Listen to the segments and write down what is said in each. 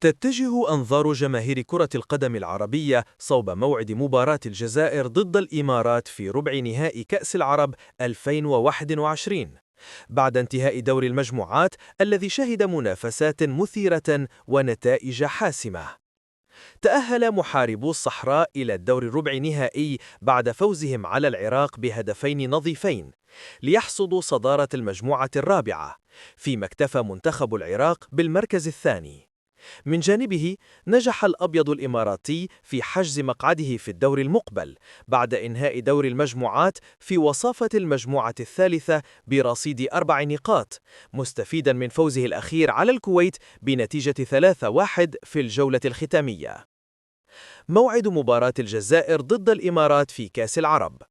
تتجه أنظار جماهير كرة القدم العربية صوب موعد مباراة الجزائر ضد الإمارات في ربع نهائي كأس العرب 2021 بعد انتهاء دور المجموعات الذي شهد منافسات مثيرة ونتائج حاسمة. تأهل محاربو الصحراء إلى الدور الربع نهائي بعد فوزهم على العراق بهدفين نظيفين ليحصدوا صدارة المجموعة الرابعة، فيما اكتفى منتخب العراق بالمركز الثاني. من جانبه نجح الأبيض الإماراتي في حجز مقعده في الدور المقبل بعد إنهاء دور المجموعات في وصافة المجموعة الثالثة برصيد 4 نقاط، مستفيدا من فوزه الأخير على الكويت بنتيجة 3-1 في الجولة الختامية. موعد مباراة الجزائر ضد الإمارات في كأس العرب.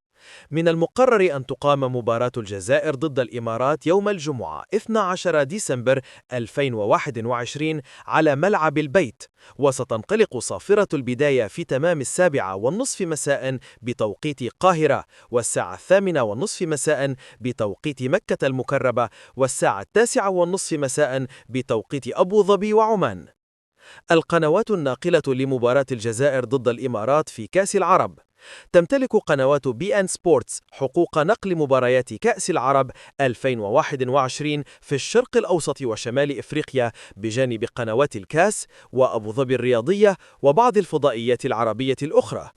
من المقرر أن تقام مباراة الجزائر ضد الإمارات يوم الجمعة 12 ديسمبر 2021 على ملعب البيت، وستنطلق صافرة البداية في تمام 7:30 مساء بتوقيت القاهرة، والساعة 8:30 مساء بتوقيت مكة المكرمة، والساعة 9:30 مساء بتوقيت أبو ظبي وعمان. القنوات الناقلة لمباراة الجزائر ضد الإمارات في كأس العرب. تمتلك قنوات بي إن سبورتس حقوق نقل مباريات كأس العرب 2021 في الشرق الأوسط وشمال إفريقيا، بجانب قنوات الكاس وأبو ظبي الرياضية وبعض الفضائيات العربية الأخرى،